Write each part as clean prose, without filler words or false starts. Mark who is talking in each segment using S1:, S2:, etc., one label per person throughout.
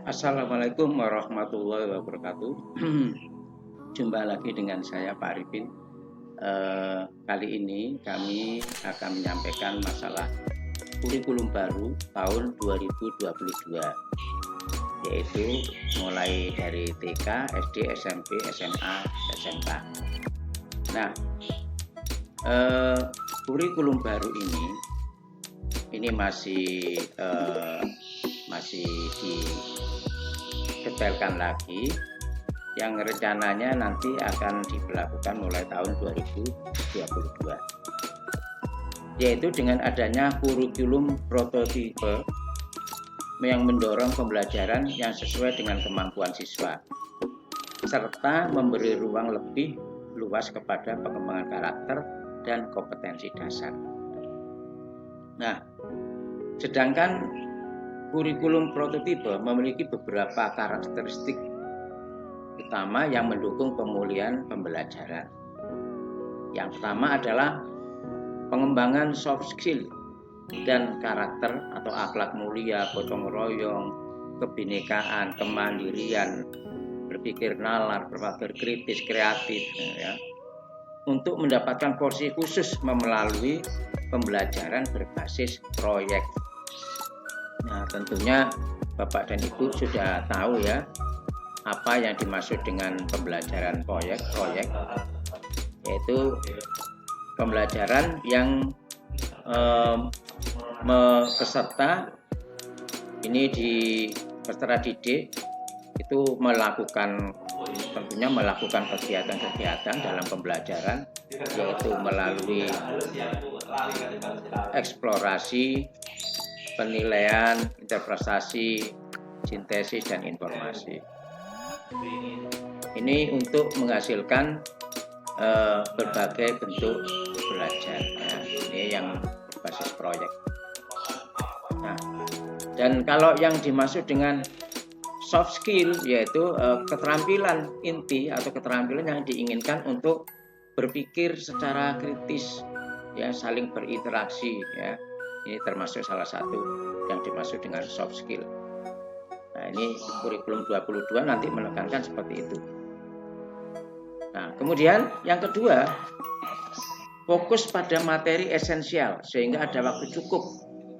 S1: Assalamualaikum warahmatullahi wabarakatuh. Jumpa lagi dengan saya Pak Arifin. Kali ini kami akan menyampaikan masalah kurikulum baru tahun 2022, yaitu mulai dari TK, SD, SMP, SMA, SMK. Nah, kurikulum baru ini masih didetailkan lagi, yang rencananya nanti akan diberlakukan mulai tahun 2022, yaitu dengan adanya kurikulum prototipe yang mendorong pembelajaran yang sesuai dengan kemampuan siswa serta memberi ruang lebih luas kepada pengembangan karakter dan kompetensi dasar. Nah, sedangkan kurikulum prototipe memiliki beberapa karakteristik utama yang mendukung pemulihan pembelajaran. Yang pertama adalah pengembangan soft skill dan karakter atau akhlak mulia, gotong royong, kebinekaan, kemandirian, berpikir nalar, berpikir kritis, kreatif, ya, untuk mendapatkan porsi khusus melalui pembelajaran berbasis proyek. Nah, tentunya Bapak dan Ibu sudah tahu ya apa yang dimaksud dengan pembelajaran proyek, yaitu pembelajaran yang peserta didik itu tentunya melakukan kegiatan-kegiatan dalam pembelajaran, yaitu melalui eksplorasi, penilaian, interpretasi, sintesis, dan informasi. Ini untuk menghasilkan berbagai bentuk belajar. Ya, ini yang basis proyek. Nah, dan kalau yang dimaksud dengan soft skill, yaitu keterampilan inti atau keterampilan yang diinginkan untuk berpikir secara kritis, ya, saling berinteraksi, ya. Ini termasuk salah satu yang dimaksud dengan soft skill. Nah, ini kurikulum 22 nanti menekankan seperti itu. Nah, kemudian yang kedua, fokus pada materi esensial sehingga ada waktu cukup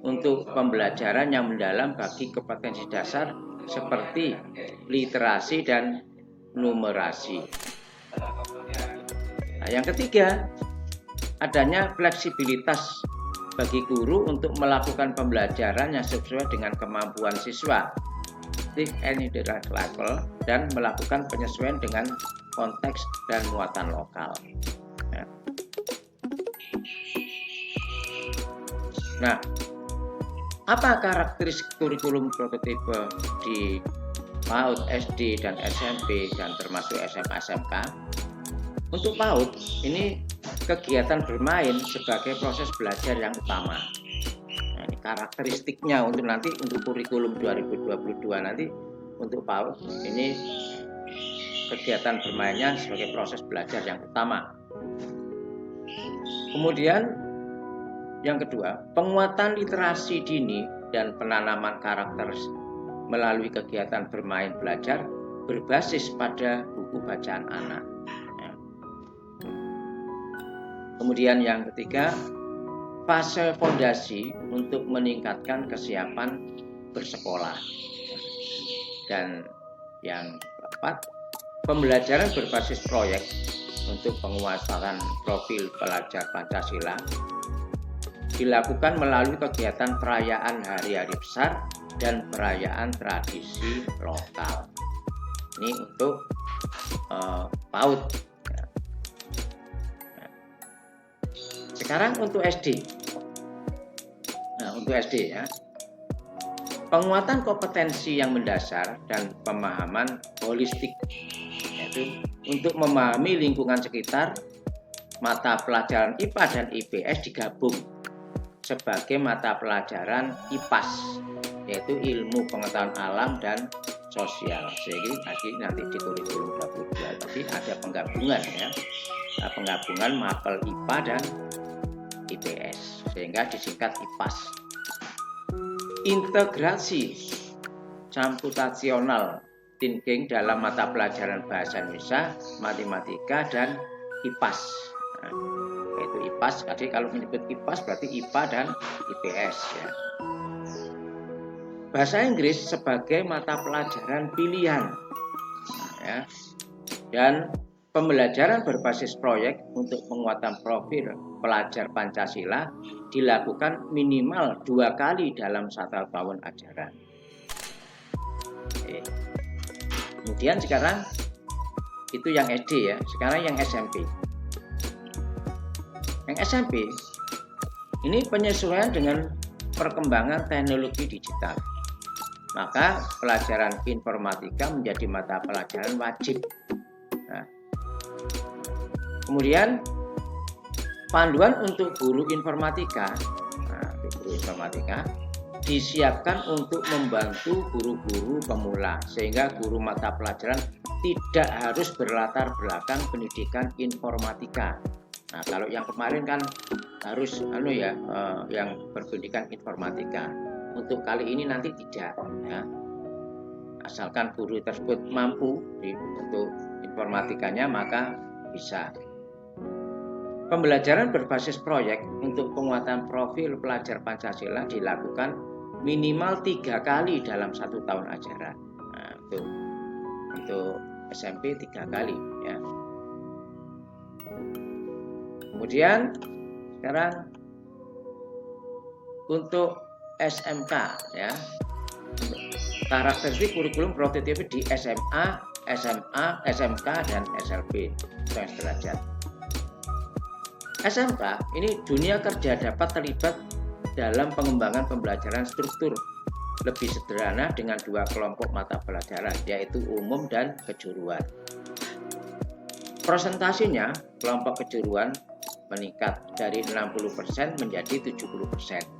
S1: untuk pembelajaran yang mendalam bagi kompetensi dasar seperti literasi dan numerasi. Nah, yang ketiga, adanya fleksibilitas bagi guru untuk melakukan pembelajaran yang sesuai dengan kemampuan siswa, think and interact level, dan melakukan penyesuaian dengan konteks dan muatan lokal. Nah, apa karakteristik kurikulum prototipe di PAUD, SD, dan SMP, dan termasuk SMA, SMK? Untuk PAUD, ini kegiatan bermain sebagai proses belajar yang utama. Nah, ini karakteristiknya untuk kurikulum 2022 nanti untuk PAUD, ini kegiatan bermainnya sebagai proses belajar yang utama. Kemudian yang kedua, penguatan literasi dini dan penanaman karakter melalui kegiatan bermain belajar berbasis pada buku bacaan anak. Kemudian yang ketiga, fase fondasi untuk meningkatkan kesiapan bersekolah. Dan yang keempat, pembelajaran berbasis proyek untuk penguasaan profil pelajar Pancasila dilakukan melalui kegiatan perayaan hari-hari besar dan perayaan tradisi lokal. Ini untuk PAUD. Sekarang untuk SD. Nah, untuk SD ya. Penguatan kompetensi yang mendasar dan pemahaman holistik, yaitu untuk memahami lingkungan sekitar. Mata pelajaran IPA dan IPS digabung sebagai mata pelajaran IPAS, yaitu ilmu pengetahuan alam dan sosial. Jadi nanti di kurikulum 22 tadi ada penggabungan ya. Penggabungan mapel IPA dan IPS sehingga disingkat IPAS. Integrasi computational thinking dalam mata pelajaran bahasa Indonesia, matematika, dan IPAS. Nah, yaitu IPAS, jadi kalau menyebut IPAS berarti IPA dan IPS ya. Bahasa Inggris sebagai mata pelajaran pilihan ya. Dan pembelajaran berbasis proyek untuk penguatan profil pelajar Pancasila dilakukan minimal 2 kali dalam 1 tahun ajaran. Oke. Kemudian sekarang itu yang SD ya, sekarang yang SMP. Yang SMP ini penyesuaian dengan perkembangan teknologi digital. Maka pelajaran informatika menjadi mata pelajaran wajib. Nah, kemudian panduan untuk guru informatika, disiapkan untuk membantu guru-guru pemula sehingga guru mata pelajaran tidak harus berlatar belakang pendidikan informatika. Nah, kalau yang kemarin kan harus yang berpendidikan informatika. Untuk kali ini nanti tidak ya. Asalkan guru tersebut mampu untuk informatikanya maka bisa. Pembelajaran berbasis proyek untuk penguatan profil pelajar Pancasila dilakukan minimal 3 kali dalam 1 tahun ajaran. Nah, untuk SMP 3 kali ya. Kemudian sekarang untuk SMK ya. Karakteristik kurikulum prototipe di SMA, SMA, SMK dan SLB sederajat. SMK ini dunia kerja dapat terlibat dalam pengembangan pembelajaran struktur lebih sederhana dengan 2 kelompok mata pelajaran yaitu umum dan kejuruan. Presentasinya kelompok kejuruan meningkat dari 60% menjadi 70%.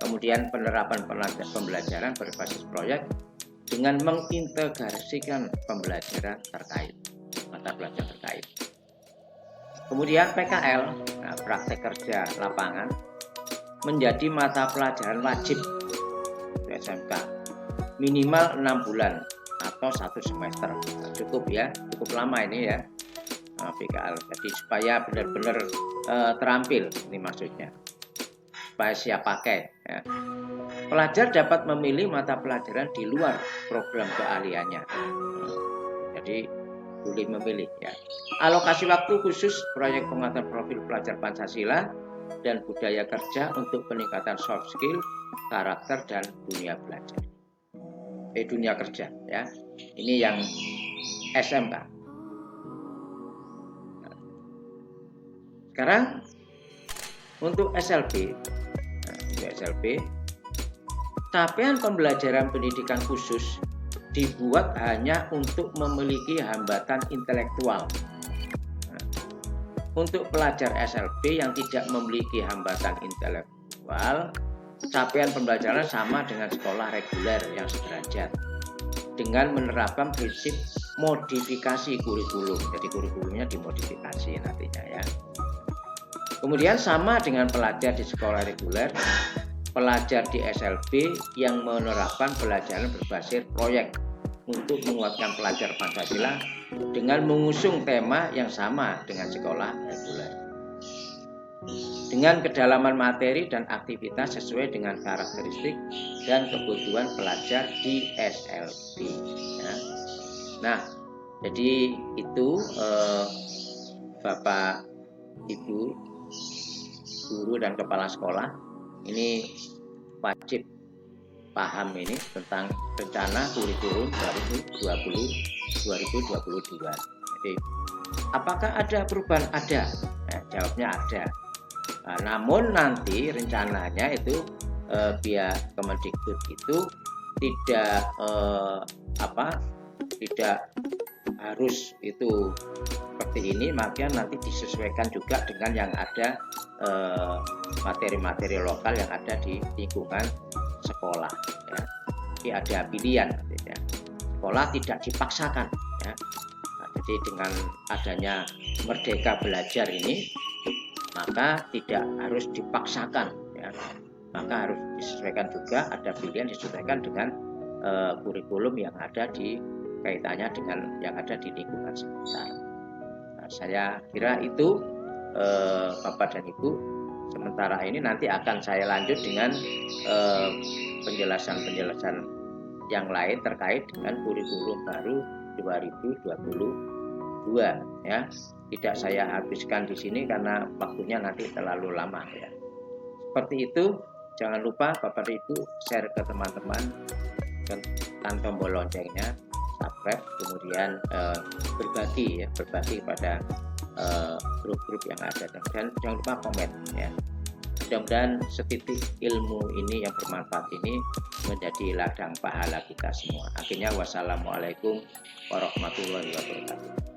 S1: Kemudian penerapan pembelajaran berbasis proyek dengan mengintegrasikan pembelajaran terkait, mata pelajaran terkait. Kemudian PKL, praktek kerja lapangan, menjadi mata pelajaran wajib SMK minimal 6 bulan atau 1 semester. Nah, cukup ya, cukup lama ini ya PKL. Jadi supaya benar-benar terampil, ini maksudnya, supaya siap pakai. Ya. Pelajar dapat memilih mata pelajaran di luar program keahliannya. Jadi boleh memilih ya. Alokasi waktu khusus proyek penguatan profil pelajar Pancasila dan budaya kerja untuk peningkatan soft skill, karakter dan dunia belajar. Dunia kerja ya. Ini yang SMK. Sekarang untuk SLB. Untuk SLB, capaian pembelajaran pendidikan khusus dibuat hanya untuk memiliki hambatan intelektual. Untuk pelajar SLB yang tidak memiliki hambatan intelektual, capaian pembelajaran sama dengan sekolah reguler yang sederajat dengan menerapkan prinsip modifikasi kurikulum. Jadi kurikulumnya dimodifikasi nantinya ya. Kemudian sama dengan pelajar di sekolah reguler, pelajar di SLB yang menerapkan pelajaran berbasis proyek untuk menguatkan pelajar Pancasila dengan mengusung tema yang sama dengan sekolah reguler. Dengan kedalaman materi dan aktivitas sesuai dengan karakteristik dan kebutuhan pelajar di SLB. Ya. Nah, jadi itu Bapak, Ibu, guru dan kepala sekolah ini wajib paham ini tentang rencana kurikulum 2020-2022. Jadi, apakah ada perubahan? Ada. Nah, jawabnya ada. Nah, namun nanti rencananya itu pihak Kemendikbud itu tidak tidak harus itu seperti ini, maka nanti disesuaikan juga dengan yang ada materi-materi lokal yang ada di lingkungan sekolah ya. Jadi ada pilihan ya. Sekolah tidak dipaksakan ya. Nah, jadi dengan adanya merdeka belajar ini maka tidak harus dipaksakan ya. Maka harus disesuaikan juga, ada pilihan disesuaikan dengan kurikulum yang ada di kaitannya dengan yang ada di lingkungan sekitar. Nah, saya kira itu Bapak dan Ibu. Sementara ini nanti akan saya lanjut dengan penjelasan-penjelasan yang lain terkait dengan kurikulum baru 2022 ya. Tidak saya habiskan di sini karena waktunya nanti terlalu lama ya. Seperti itu, jangan lupa Bapak dan Ibu share ke teman-teman, tekan tombol loncengnya, subscribe, kemudian berbagi kepada grup-grup yang ada, dan jangan lupa komen ya. Mudah-mudahan setitik ilmu ini yang bermanfaat ini menjadi ladang pahala kita semua. Akhirnya wassalamualaikum warahmatullahi wabarakatuh.